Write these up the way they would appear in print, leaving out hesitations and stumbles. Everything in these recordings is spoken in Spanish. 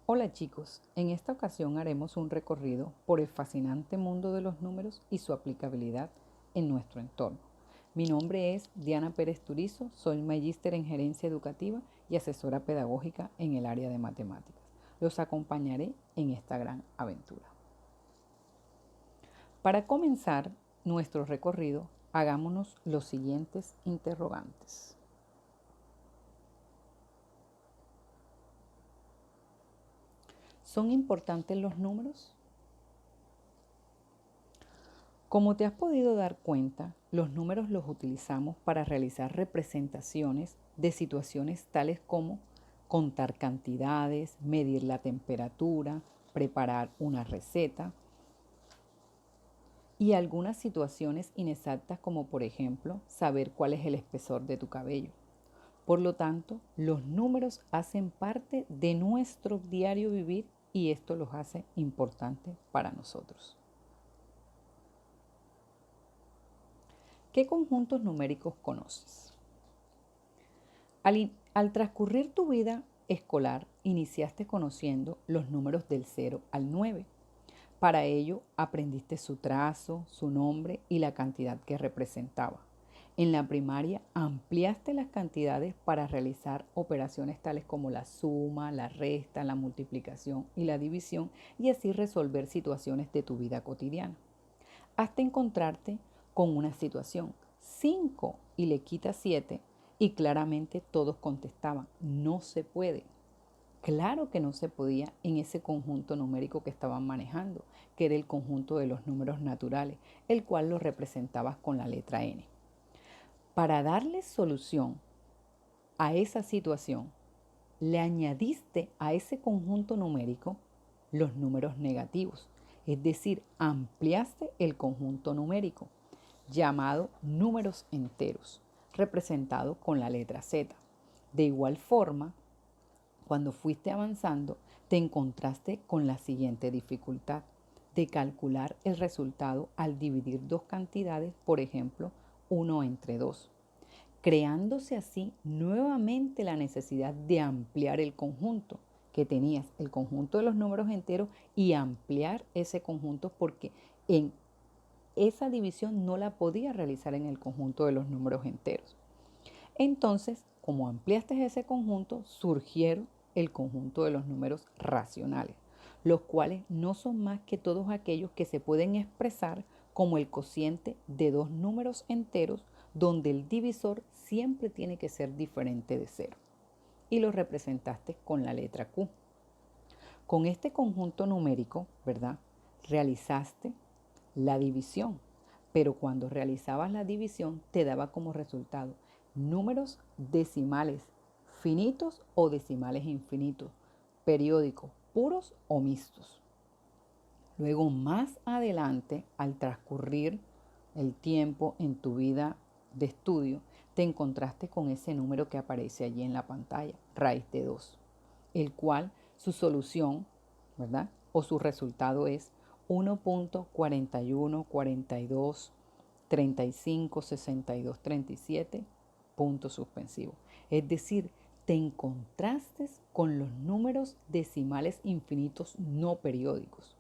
Hola chicos, en esta ocasión haremos un recorrido por el fascinante mundo de los números y su aplicabilidad en nuestro entorno. Mi nombre es Diana Pérez Turizo, soy magíster en gerencia educativa y asesora pedagógica en el área de matemáticas. Los acompañaré en esta gran aventura. Para comenzar nuestro recorrido, hagámonos los siguientes interrogantes. ¿Son importantes los números? Como te has podido dar cuenta, los números los utilizamos para realizar representaciones de situaciones tales como contar cantidades, medir la temperatura, preparar una receta y algunas situaciones inexactas como por ejemplo saber cuál es el espesor de tu cabello. Por lo tanto, los números hacen parte de nuestro diario vivir y esto los hace importantes para nosotros. ¿Qué conjuntos numéricos conoces? Al transcurrir tu vida escolar, iniciaste conociendo los números del 0 al 9. Para ello, aprendiste su trazo, su nombre y la cantidad que representaba. En la primaria, ampliaste las cantidades para realizar operaciones tales como la suma, la resta, la multiplicación y la división y así resolver situaciones de tu vida cotidiana. Hasta encontrarte con una situación 5 y le quitas 7 y claramente todos contestaban, no se puede. Claro que no se podía en ese conjunto numérico que estaban manejando, que era el conjunto de los números naturales, el cual lo representabas con la letra N. Para darle solución a esa situación, le añadiste a ese conjunto numérico los números negativos, es decir, ampliaste el conjunto numérico, llamado números enteros, representado con la letra Z. De igual forma, cuando fuiste avanzando, te encontraste con la siguiente dificultad de calcular el resultado al dividir dos cantidades, por ejemplo, 1 entre 2, creándose así nuevamente la necesidad de ampliar el conjunto que tenías, el conjunto de los números enteros, y ampliar ese conjunto porque en esa división no la podía realizar en el conjunto de los números enteros. Entonces, como ampliaste ese conjunto, surgieron el conjunto de los números racionales, los cuales no son más que todos aquellos que se pueden expresar como el cociente de dos números enteros donde el divisor siempre tiene que ser diferente de cero. Y los representaste con la letra Q. Con este conjunto numérico, ¿verdad? Realizaste la división, pero cuando realizabas la división te daba como resultado números decimales finitos o decimales infinitos, periódicos, puros o mixtos. Luego, más adelante, al transcurrir el tiempo en tu vida de estudio, te encontraste con ese número que aparece allí en la pantalla, raíz de 2, el cual su solución, ¿verdad? O su resultado es 1.41, 42, 35, 62, 37, punto suspensivo. Es decir, te encontraste con los números decimales infinitos no periódicos.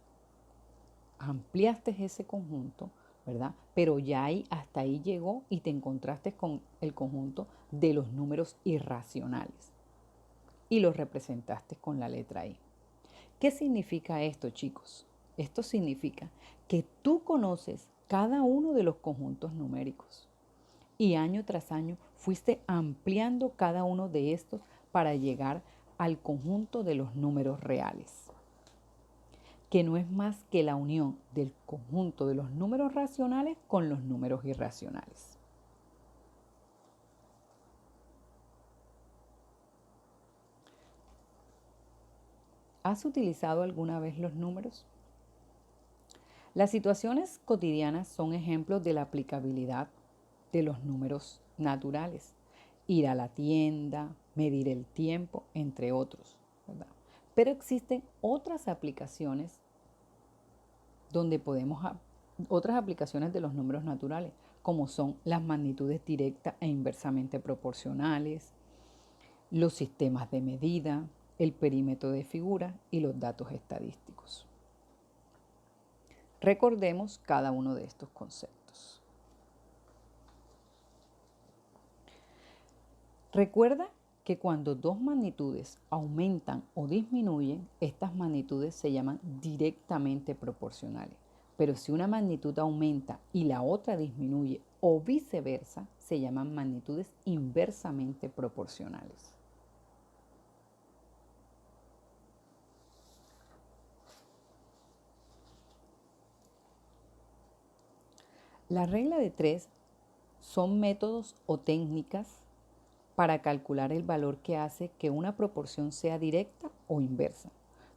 Ampliaste ese conjunto, ¿verdad? Pero ya ahí, hasta ahí llegó y te encontraste con el conjunto de los números irracionales y los representaste con la letra I. ¿Qué significa esto, chicos? Esto significa que tú conoces cada uno de los conjuntos numéricos y año tras año fuiste ampliando cada uno de estos para llegar al conjunto de los números reales, que no es más que la unión del conjunto de los números racionales con los números irracionales. ¿Has utilizado alguna vez los números? Las situaciones cotidianas son ejemplos de la aplicabilidad de los números naturales. Ir a la tienda, medir el tiempo, entre otros, ¿verdad? Pero existen otras aplicaciones donde otras aplicaciones de los números naturales, como son las magnitudes directas e inversamente proporcionales, los sistemas de medida, el perímetro de figura y los datos estadísticos. Recordemos cada uno de estos conceptos. Recuerda que cuando dos magnitudes aumentan o disminuyen, estas magnitudes se llaman directamente proporcionales. Pero si una magnitud aumenta y la otra disminuye o viceversa, se llaman magnitudes inversamente proporcionales. La regla de 3 son métodos o técnicas para calcular el valor que hace que una proporción sea directa o inversa.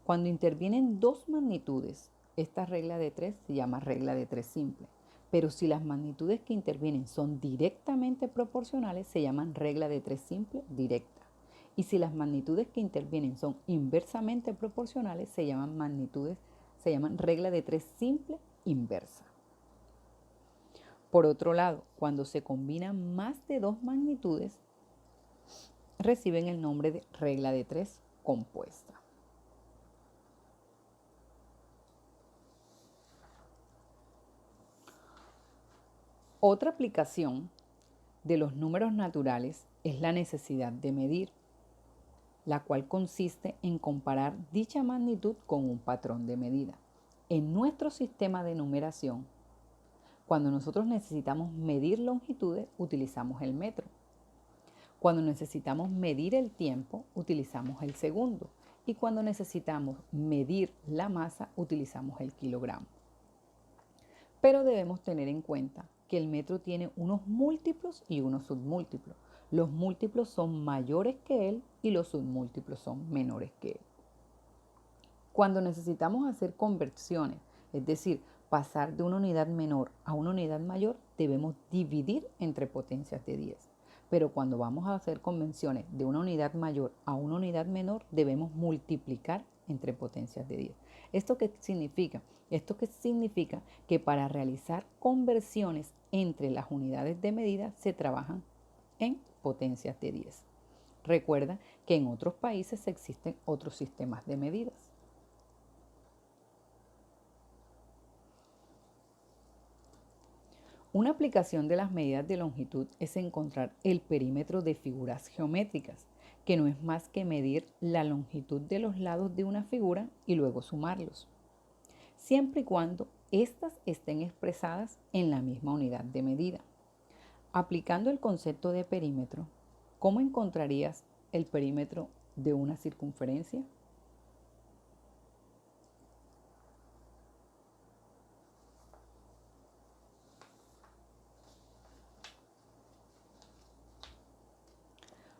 Cuando intervienen dos magnitudes, esta regla de 3 se llama regla de 3 simple. Pero si las magnitudes que intervienen son directamente proporcionales, se llaman regla de 3 simple directa. Y si las magnitudes que intervienen son inversamente proporcionales, se llaman regla de 3 simple inversa. Por otro lado, cuando se combinan más de dos magnitudes, reciben el nombre de regla de 3 compuesta. Otra aplicación de los números naturales es la necesidad de medir, la cual consiste en comparar dicha magnitud con un patrón de medida. En nuestro sistema de numeración, cuando nosotros necesitamos medir longitudes, utilizamos el metro. Cuando necesitamos medir el tiempo, utilizamos el segundo. Y cuando necesitamos medir la masa, utilizamos el kilogramo. Pero debemos tener en cuenta que el metro tiene unos múltiplos y unos submúltiplos. Los múltiplos son mayores que él y los submúltiplos son menores que él. Cuando necesitamos hacer conversiones, es decir, pasar de una unidad menor a una unidad mayor, debemos dividir entre potencias de 10. Pero cuando vamos a hacer conversiones de una unidad mayor a una unidad menor, debemos multiplicar entre potencias de 10. ¿Esto qué significa? Esto que significa que para realizar conversiones entre las unidades de medida se trabajan en potencias de 10. Recuerda que en otros países existen otros sistemas de medidas. Una aplicación de las medidas de longitud es encontrar el perímetro de figuras geométricas, que no es más que medir la longitud de los lados de una figura y luego sumarlos, siempre y cuando éstas estén expresadas en la misma unidad de medida. Aplicando el concepto de perímetro, ¿cómo encontrarías el perímetro de una circunferencia?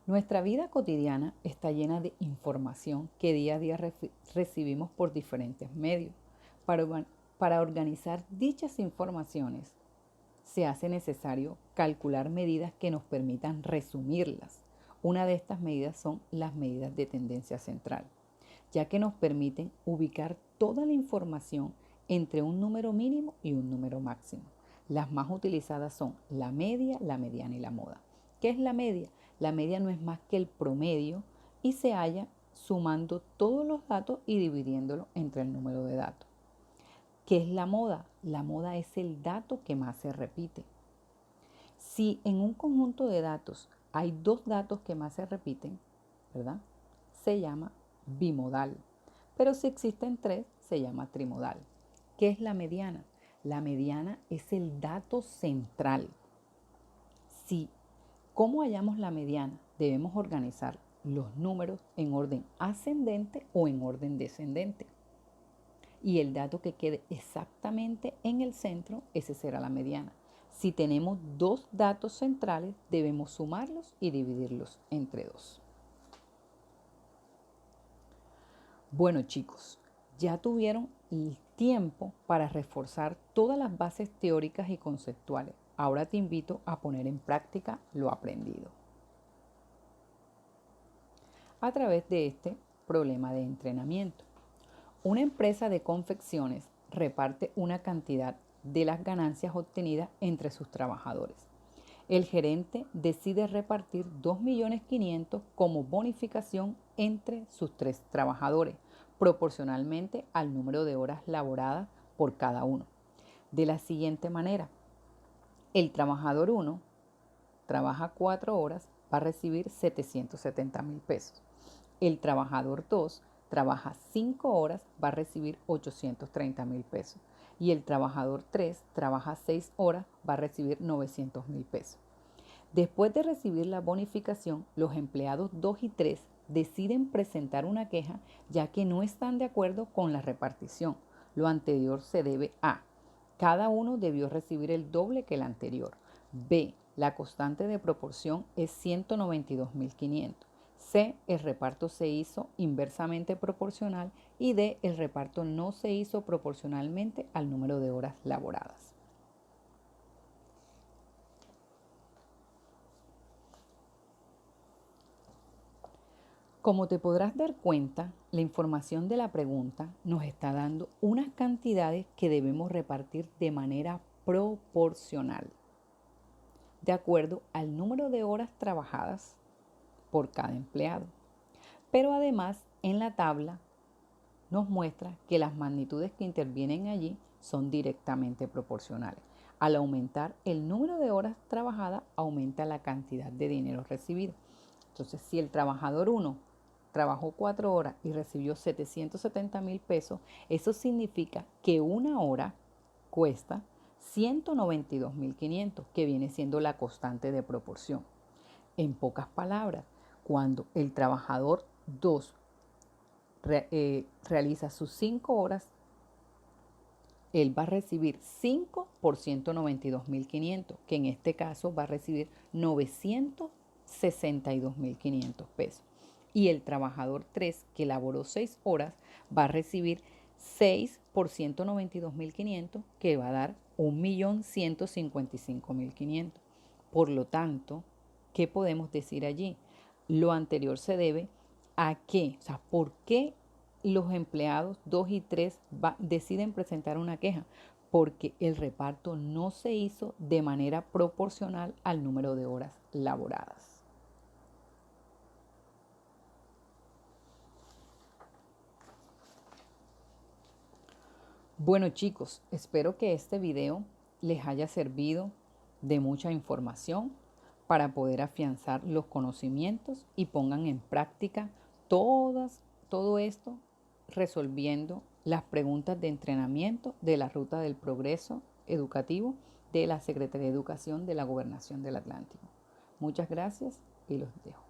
Nuestra vida cotidiana está llena de información que día a día recibimos por diferentes medios. Para organizar dichas informaciones, se hace necesario calcular medidas que nos permitan resumirlas. Una de estas medidas son las medidas de tendencia central, ya que nos permiten ubicar toda la información entre un número mínimo y un número máximo. Las más utilizadas son la media, la mediana y la moda. ¿Qué es la media? La media no es más que el promedio y se halla sumando todos los datos y dividiéndolo entre el número de datos. ¿Qué es la moda? La moda es el dato que más se repite. Si en un conjunto de datos hay dos datos que más se repiten, ¿verdad? Se llama bimodal. Pero si existen tres, se llama trimodal. ¿Qué es la mediana? La mediana es el dato central. ¿Cómo hallamos la mediana? Debemos organizar los números en orden ascendente o en orden descendente. Y el dato que quede exactamente en el centro, ese será la mediana. Si tenemos dos datos centrales, debemos sumarlos y dividirlos entre 2. Bueno, chicos, ya tuvieron el tiempo para reforzar todas las bases teóricas y conceptuales. Ahora te invito a poner en práctica lo aprendido a través de este problema de entrenamiento. Una empresa de confecciones reparte una cantidad de las ganancias obtenidas entre sus trabajadores. El gerente decide repartir 2.500.000 como bonificación entre sus 3 trabajadores, proporcionalmente al número de horas laboradas por cada uno. De la siguiente manera, el trabajador 1 trabaja 4 horas, va a recibir 770.000 pesos. El trabajador 2 trabaja 5 horas, va a recibir 830.000 pesos. Y el trabajador 3 trabaja 6 horas, va a recibir 900.000 pesos. Después de recibir la bonificación, los empleados 2 y 3 deciden presentar una queja ya que no están de acuerdo con la repartición. Lo anterior se debe a: cada uno debió recibir el doble que el anterior. B, la constante de proporción es 192.500. C, el reparto se hizo inversamente proporcional. Y D, el reparto no se hizo proporcionalmente al número de horas laboradas. Como te podrás dar cuenta, la información de la pregunta nos está dando unas cantidades que debemos repartir de manera proporcional, de acuerdo al número de horas trabajadas por cada empleado. Pero además, en la tabla nos muestra que las magnitudes que intervienen allí son directamente proporcionales. Al aumentar el número de horas trabajadas, aumenta la cantidad de dinero recibido. Entonces, si el trabajador 1 trabajó 4 horas y recibió 770.000 pesos, eso significa que una hora cuesta 192.500, que viene siendo la constante de proporción. En pocas palabras, cuando el trabajador 2 realiza sus 5 horas, él va a recibir 5 por 192.500, que en este caso va a recibir 962.500 pesos. Y el trabajador 3, que laboró 6 horas, va a recibir 6 por 192.500, que va a dar 1.155.500. Por lo tanto, ¿qué podemos decir allí? Lo anterior se debe a qué, o sea, ¿por qué los empleados 2 y 3 deciden presentar una queja? Porque el reparto no se hizo de manera proporcional al número de horas laboradas. Bueno chicos, espero que este video les haya servido de mucha información para poder afianzar los conocimientos y pongan en práctica todo esto resolviendo las preguntas de entrenamiento de la Ruta del Progreso Educativo de la Secretaría de Educación de la Gobernación del Atlántico. Muchas gracias y los dejo.